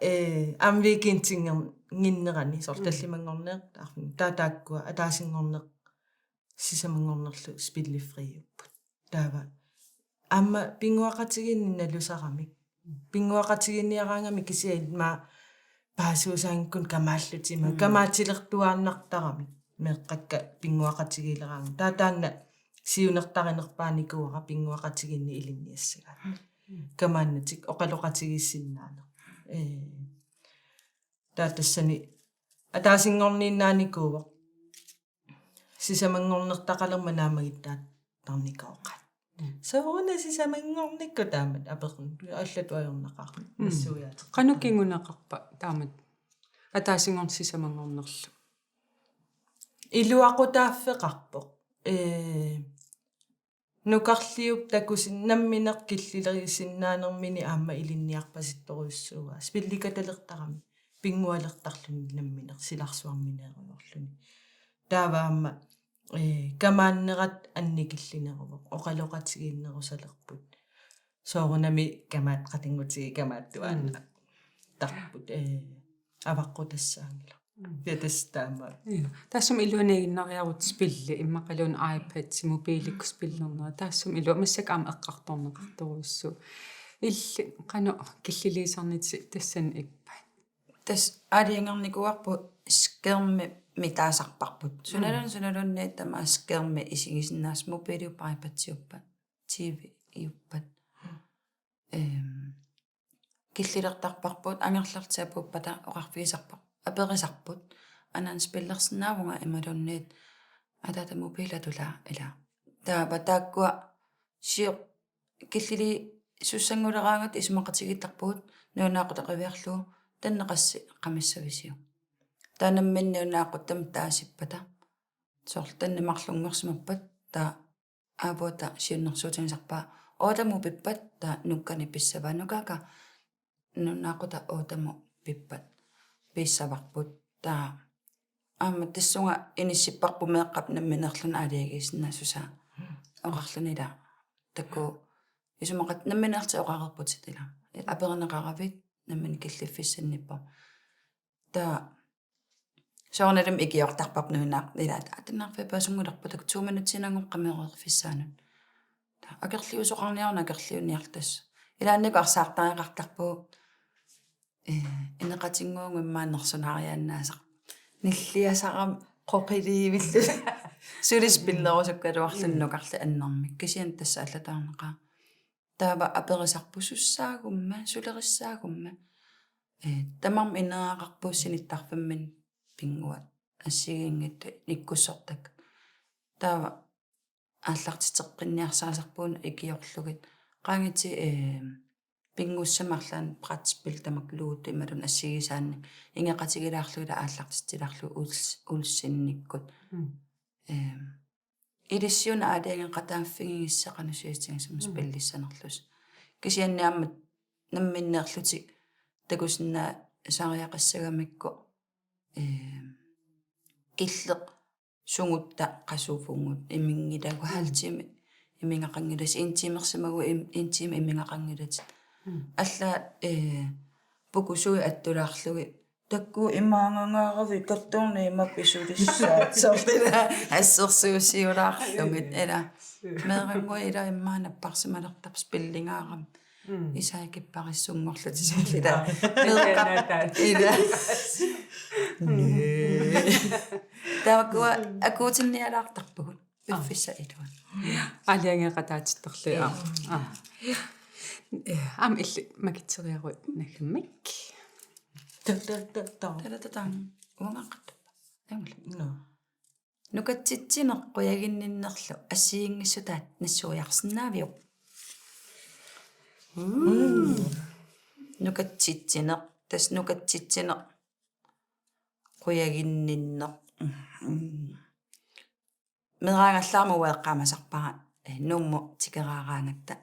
ам викендтингер гиннерани сорталлимангорнеэ арфин таатааккуа атаасингорнеэ сисамангорнерлу спиллифриуппут тава амма пингуақатигинниналусарамик пингуақатигинниараангами кисиалма паасуусаангкун камааллутима камаатилертуааннартарами меққакка пингуақатигилераанга таатаанна сиунертаринерпааникуара пингуақатигинни илинниассага камааннатик оқалоқатигиссиннаана таатассани атаасингорнииннааникууво сисамангорнертақалерма наамагиттаат тарникаоқат савона сисамангорникку таамат аперн аллатуайорнақар нассуяат qanukingунеқарпа таамат атаасингорн сисамангорнерлу илуақутааффеқарпоқ нукарлиуп такусиннамминеқ киллилерисиннаанермини аама илинниарпаситторуйуссууга спилликаталертарами пингуалертарлуни намминеқ силарсуарминееруйорлуни тааваама камааннерат анникиллинеруво оқалоқатигииннерусалерпут соорунами камаат қатингутиги камааттуаанна тарпут аваққутассаангила ятастаама тассум илуанигиннариарут спилли иммақалуун iPad мобилик спиллернера тассум илу массак аама эққарторнеқарторуссу илли қано киллилисарнити тассан иппа тас аалиангерникуарпу скерми митаасарпарпут суналунни тама скерми исигисиннаас мобилиуп iPad-сиуппат TV иуппат киллилертарпарпут ангерлартиапуппата оқарфигисарпар аперисарпут анан спиллерсинаавунга ималунниит атата мобилатула ила таава тааккуа сио киллили суссангулераангат исмақатигиттарпугут нунаақутақивиарлуу таннеқасси қамиссависиу таанамминниунаақуттам таасиппата сорл таннемарлунгерсимаппат таа аапуата сиуннэрсуутинисарпаа оотаму пиппат таа нуккани писсаваа нукака нунаақута оотаму пиппат писсаварпут таа аама тассунга иниссиппарпу меэққап намминерлуна алиагиисна суса оқарлунила такку исумақат намминерти оқарерпутитила апернеқаравит наммин киллиффиссанниппа таа соорналам икиортарпап нунаақ илаата атинаарфи паасунгулерпутак 2 минутсинангоқ қамеерерфиссаанут таа акерлиусоқарниарна акерлиуниартас илааннику арсаартариақартарпуу инеқатингуунгиммааннерсунариааннаасақ ниллиасарам қоқиливиллу сулиспиллерусуккалуарлуннукарли аннэрмик кисиан тасса аллатаарнеқаа таава аперисарпусуссаагумма сулериссаагумма тамарм инераақарпууссиниттарфаммин пингуат ассигингатта никкуссортак таава ааллартитеққинниарсаасарпуун икиорлугит qaangiti пингуссамарлаан пратспил тамаклуут ималун ассигисаанни ингеқатигилаарлугила ааллартитиларлу улссинниккут илиссиуна аалианген қатааффигиссақанусиатсигасумас пиллиссанерлус кисианниармат намминнеерлутик такусинна сариақассагамикку киллеқ сунгутта қасууфунгут имингилагу хаалтими имингақангилас интимерсимагу интим имингақангилат алла пукусуи аттулаарлуги такку имаангангаарави каттуурни имапписулиссаат сортила ассерсуусиулаарлугит эла меэрангуи ила иммаанаппарсималертарс пиллингаарам исаакиппариссунгорлутисулила меэркап ила тавакуа акуутинниалаартарпугут пиффисса илуан алиангеқатаатитторлуа ам илли макитсериаруит нагмик тататан уангаққат амла нукатситсинеққуягинниннерлу ассиингиссутаат нассуиарсинаавиу нукатситсинеқ тас нукатситсинеқ қуягинниннеқ мераагаллаарму уеққамасарпара нумму тикераараангатта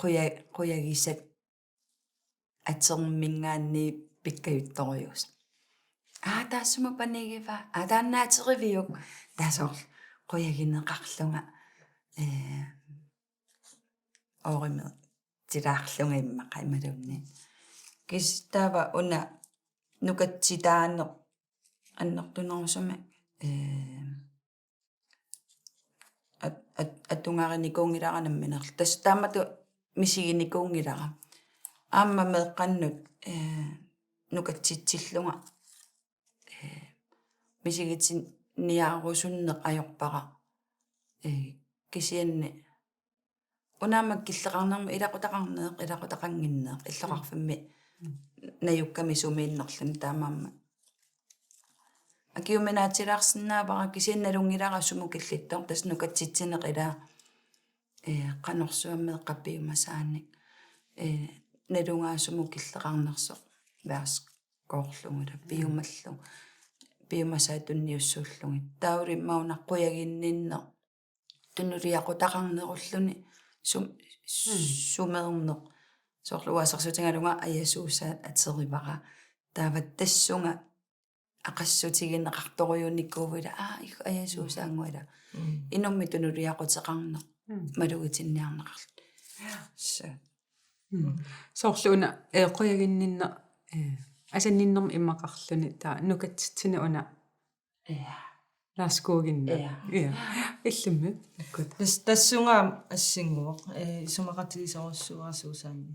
қуягисат атермингаанни пиккаютторюус таассума панигива тааннаатеривиук таасоор қуягинеқарлунга ориме тилаарлунга иммақа ималунни кистава уна нукатситаанне аннертунерусума атунгариникуунгиларанамминерл тас таамату мисигиникуунгилара аама меэққаннут нукатситсиллунга мисигитсин ниаарусуннеқ ajorpara кисианни унаамак киллеқарнерми илақутақангиннеқ иллоқарфимми наюкками сумииннерлун таамаама акиуминаатилаарсинаавара кисианналунгилара суму киллиттор тас нукатситсинеқ ила канорсуаммеэ қаппиумасаанник налунгаасуму киллеқарнерсо ваас коорлугула пиумаллу пиумасаатунниуссууллугит тауриммаунаққуягиннинне туннулиақутақарнеруллуни сумернеқ соорлуаасерсутингалунга аясуусаат атеривара таават тассунга ақассутигиннеқарторюунниккуувила их аясуусаангуила инумми туннулиақутеқарнеқ малугитинниарнеқарлу соорлууна эққуягиннинна асанниннерми иммақарлуни таа нукатситсина уна ласкуугинна иллимми аккут тассунга ассингуоқ исумақатигисоруссуарасуусаанни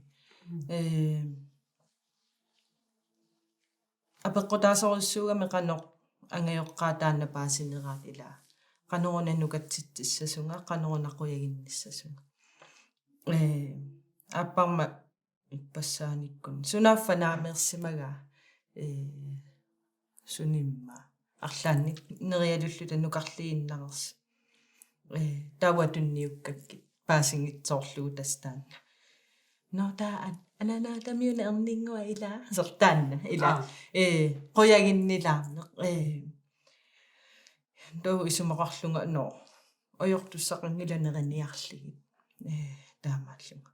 апеққутаасоруссуугами қано ангайоққаатаанна паасинераат ила қанорuna нукатситсассасунга қанорунаққуягинниссасунга аппарма иппассааниккун сунаффанаамерсимага sunimma арлаанник нериалуллута нукарлииннарерс тауатунниуккакки паасингитсоорлугу тастаанна нотаан ананаатамиуна ернингуа ила сертаанна ила qoyagиннилаарнеq тоо исумақарлунга но оёртуссақангиланериниарлигит таамааллунга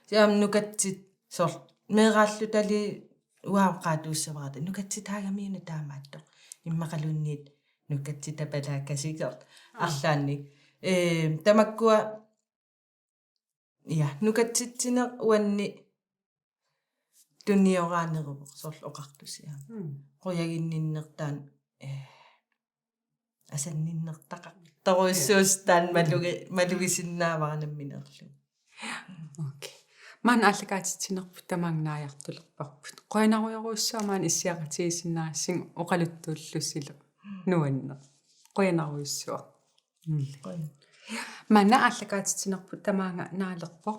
сиам нукатсит сор меерааллу тали уаақаатууссаварата нукатсит хаагамиуна таамаатто иммақалунниит нукатсита палааккасигерт арлаанник тамаккуа я нукатситсинеқ уанни тунниораанерувоқ сорл оқартусиа qoyagинниннертаан асанниннертақа торуиссуустаан малугисиннааваранамминерлу окей ман аллагаатитсинерпут тамаагнааяртулерпарпут qoyanaruyoruussuamaan issiaqatigisиннаассин oqaluttuullussile nuanne qoyanaruussua манна аллагаатитсинерпут тамаанга наалерпо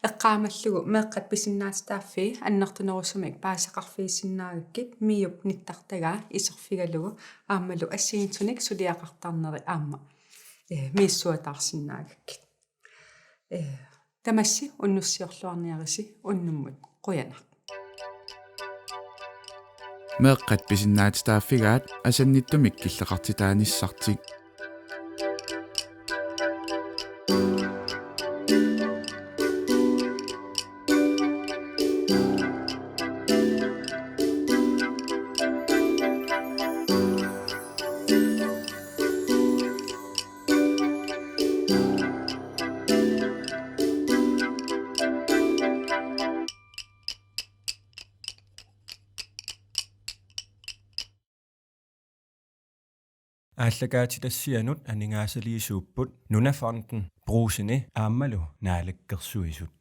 эққаамаллугу меэққат писиннаастааффи аннертунерусумик паасақарфиисиннаагаккит миуп ниттартагаа исерфигалугу аамалу ассигинтуник сулиақартарнери аама мииссуатаарсиннаагаккит тамасси уннуссиорлуарниариси уннуммут қуянақ меэққат писиннаатитааффигаат асанниттумик киллеқартитааниссартик ааллагаатилассианут анингаасалиисууппут нунафорнтен брусини ааммалу наалаккерсуисут